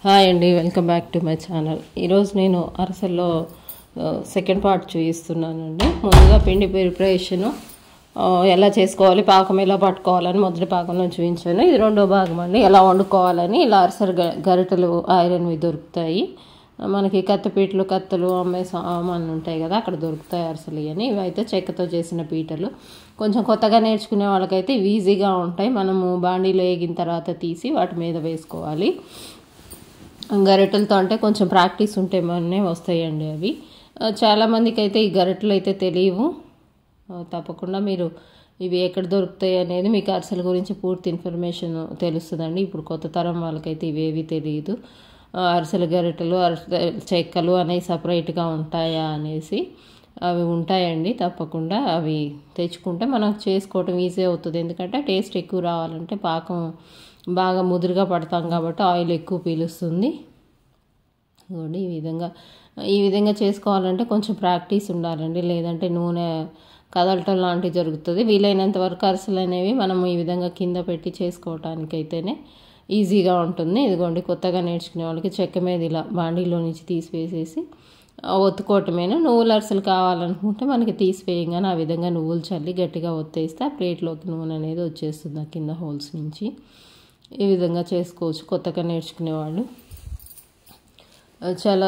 Hi అండి, welcome back to my channel. ఈరోజు నేను అరసల్లో సెకండ్ పార్ట్ చూపిస్తున్నానండి. ముందుగా పిండి ప్రిపరేషను ఎలా చేసుకోవాలి, పాకం ఎలా పట్టుకోవాలని మొదటి పాకంలో చూపించాను. ఇది రెండో భాగం అండి, ఎలా వండుకోవాలని. ఇలా అరసలు గరిటెలు ఐరన్వి దొరుకుతాయి మనకి. కత్తిపీటలు, కత్తలు అమ్మే సామాన్లు ఉంటాయి కదా, అక్కడ దొరుకుతాయి అరసలు. ఇవన్నీ ఇవైతే చెక్కతో చేసిన పీటలు. కొంచెం కొత్తగా నేర్చుకునే వాళ్ళకైతే ఈజీగా ఉంటాయి. మనము బాండీలో వేగిన తర్వాత తీసి వాటి మీద వేసుకోవాలి. గరిటెలతో అంటే కొంచెం ప్రాక్టీస్ ఉంటే మననే వస్తాయండి అవి. చాలామందికి అయితే ఈ గరిటెలు అయితే తెలియవు. తప్పకుండా మీరు ఇవి ఎక్కడ దొరుకుతాయి అనేది మీకు అరసల గురించి పూర్తి ఇన్ఫర్మేషన్ తెలుస్తుందండి. ఇప్పుడు కొత్త తరం వాళ్ళకైతే ఇవేవి తెలియదు. అరసల గరిటెలు, చెక్కలు అనేవి సపరేట్గా ఉంటాయా అనేసి. అవి ఉంటాయండి, తప్పకుండా అవి తెచ్చుకుంటే మనం చేసుకోవటం ఈజీ అవుతుంది. ఎందుకంటే టేస్ట్ ఎక్కువ రావాలంటే పాకం బాగా ముదురుగా పడతాం కాబట్టి ఆయిల్ ఎక్కువ పీలుస్తుంది. ఈ విధంగా చేసుకోవాలంటే కొంచెం ప్రాక్టీస్ ఉండాలండి, లేదంటే నూనె కదలటం లాంటివి జరుగుతుంది. వీలైనంత వరకు అరసలు అనేవి మనం ఈ విధంగా కింద పెట్టి చేసుకోవటానికైతేనే ఈజీగా ఉంటుంది. ఇదిగోండి, కొత్తగా నేర్చుకునే వాళ్ళకి చెక్క మీద ఇలా బాండీలో నుంచి తీసివేసేసి ఒత్తుకోవటమేను. నువ్వుల అరసలు కావాలనుకుంటే మనకి తీసివేయంగానే ఆ విధంగా నువ్వులు చల్లి గట్టిగా ఒత్తేస్తే ఆ ప్లేట్లోకి నూనె అనేది వచ్చేస్తుంది ఆ కింద హోల్స్ నుంచి. ఈ విధంగా చేసుకోవచ్చు కొత్తగా నేర్చుకునేవాళ్ళు. చాలా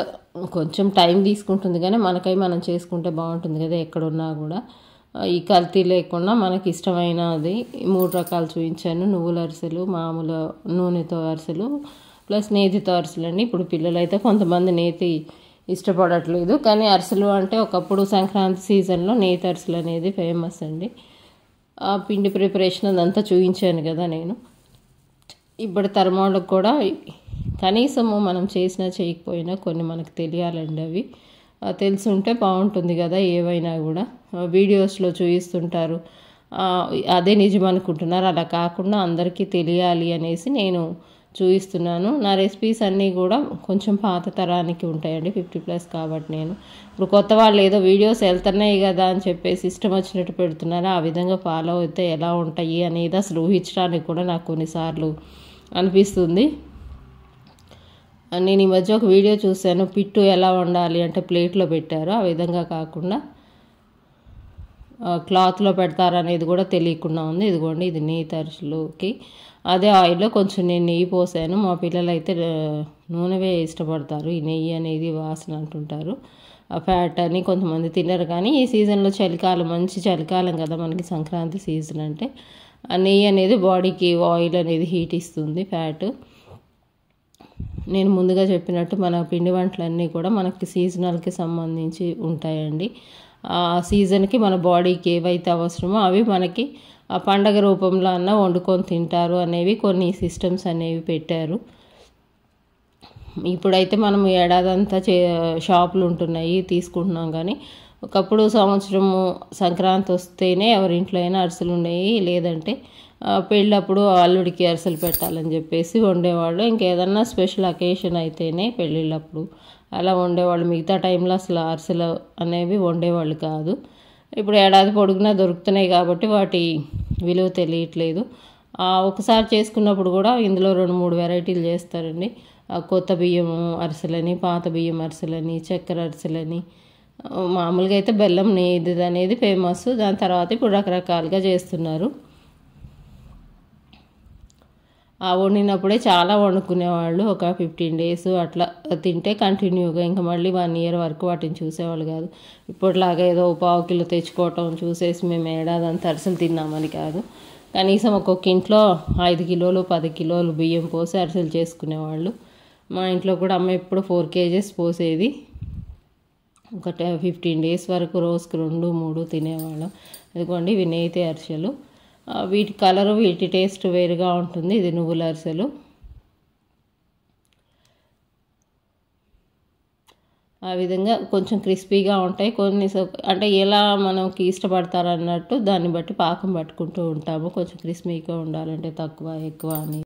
కొంచెం టైం తీసుకుంటుంది, కానీ మనకై మనం చేసుకుంటే బాగుంటుంది కదా ఎక్కడున్నా కూడా. ఈ కల్తీ లేకుండా మనకి ఇష్టమైనది 3 రకాలు చూపించాను. నువ్వుల అరిసెలు, మామూలు నూనెతో అరిసెలు, ప్లస్ నేతితో అరిసెలు అండి. ఇప్పుడు పిల్లలు అయితే కొంతమంది నేతి ఇష్టపడట్లేదు, కానీ అరిసెలు అంటే ఒకప్పుడు సంక్రాంతి సీజన్లో నేతి అరిసెలు అనేది ఫేమస్ అండి. ఆ పిండి ప్రిపరేషన్ అదంతా చూపించాను కదా నేను. ఇప్పుడు తరం వాళ్ళకు కూడా కనీసము మనం చేసినా చేయకపోయినా కొన్ని మనకు తెలియాలండి. అవి తెలిసి ఉంటే బాగుంటుంది కదా. ఏవైనా కూడా వీడియోస్లో చూపిస్తుంటారు, అదే నిజం అనుకుంటున్నారు. అలా కాకుండా అందరికీ తెలియాలి అనేసి నేను చూపిస్తున్నాను. నా రెసిపీస్ అన్నీ కూడా కొంచెం పాత తరానికి ఉంటాయండి, 50+ కాబట్టి. నేను ఇప్పుడు కొత్త వాళ్ళు ఏదో వీడియోస్ వెళ్తున్నాయి కదా అని చెప్పేసి ఇష్టం వచ్చినట్టు పెడుతున్నారు. ఆ విధంగా ఫాలో అయితే ఎలా ఉంటాయి అనేది అసలు ఊహించడానికి కూడా నాకు కొన్నిసార్లు అనిపిస్తుంది. నేను ఈ మధ్య ఒక వీడియో చూశాను, పిట్టు ఎలా వండాలి అంటే ప్లేట్లో పెట్టారు. ఆ విధంగా కాకుండా క్లాత్లో పెడతారనేది కూడా తెలియకుండా ఉంది. ఇదిగోండి, ఇది నేతి అరిసెలుకి అదే ఆయిల్లో కొంచెం నేను నెయ్యి పోసాను. మా పిల్లలు అయితే నూనెవే ఇష్టపడతారు, ఈ నెయ్యి అనేది వాసన అంటుంటారు. ఆ ఫ్యాట్ అని కొంతమంది తినరు. కానీ ఈ సీజన్లో చలికాలం, మంచి చలికాలం కదా మనకి సంక్రాంతి సీజన్ అంటే, ఆ నెయ్యి అనేది బాడీకి ఆయిల్ అనేది హీట్ ఇస్తుంది, ఫ్యాట్. నేను ముందుగా చెప్పినట్టు మన పిండి వంటలన్నీ కూడా మనకి సీజనల్కి సంబంధించి ఉంటాయండి. ఆ సీజన్కి మన బాడీకి ఏవైతే అవసరమో అవి మనకి ఆ పండగ రూపంలో అన్నా వండుకొని తింటారు అనేవి కొన్ని సిస్టమ్స్ అనేవి పెట్టారు. ఇప్పుడైతే మనం ఏడాదంతా షాపులు ఉంటున్నాయి, తీసుకుంటున్నాం. కానీ ఒకప్పుడు సంవత్సరము సంక్రాంతి వస్తేనే ఎవరింట్లో అయినా అరిసెలు ఉన్నాయి, లేదంటే పెళ్ళప్పుడు అల్లుడికి అరిసెలు పెట్టాలని చెప్పేసి వండేవాళ్ళు. ఇంకేదన్నా స్పెషల్ అకేషన్ అయితేనే పెళ్ళిళ్ళప్పుడు అలా వండేవాళ్ళు. మిగతా టైంలో అసలు అరిసెలు అనేవి వండేవాళ్ళు కాదు. ఇప్పుడు ఏడాది పొడుగునా దొరుకుతున్నాయి కాబట్టి వాటి విలువ తెలియట్లేదు. ఒకసారి చేసుకున్నప్పుడు కూడా ఇందులో 2-3 వెరైటీలు చేస్తారండి. కొత్త బియ్యం అరిసెలని, పాత బియ్యం అరిసెలని, చక్కెర అరిసెలని. మామూలుగా అయితే బెల్లం నేతి అనేది ఫేమస్. దాని తర్వాత ఇప్పుడు రకరకాలుగా చేస్తున్నారు. వండినప్పుడే చాలా వండుకునేవాళ్ళు. ఒక 15 days అట్లా తింటే కంటిన్యూగా, ఇంకా మళ్ళీ 1 year వరకు వాటిని చూసేవాళ్ళు కాదు. ఇప్పటిలాగా ఏదో 1/4 kilo తెచ్చుకోవటం చూసేసి మేము ఏడాదంతా అరిసెలు తిన్నామని కాదు. కనీసం ఒక్కొక్క ఇంట్లో 5 kilos 10 kilos బియ్యం పోసి అరిసెలు చేసుకునేవాళ్ళు. మా ఇంట్లో కూడా అమ్మ ఎప్పుడు 4 kgs పోసేది. ఒక 15 days వరకు రోజుకు 2-3 తినేవాళ్ళం. ఇదిగోండి, ఇవి నేతి అరిసెలు. వీటి కలరు, వీటి టేస్ట్ వేరుగా ఉంటుంది. ఇది నువ్వుల అరిసెలు. ఆ విధంగా కొంచెం క్రిస్పీగా ఉంటాయి. కొన్ని అంటే ఎలా మనకి ఇష్టపడతారు అన్నట్టు దాన్ని బట్టి పాకం పట్టుకుంటూ ఉంటాము. కొంచెం క్రిస్పీగా ఉండాలంటే తక్కువ ఎక్కువ అని.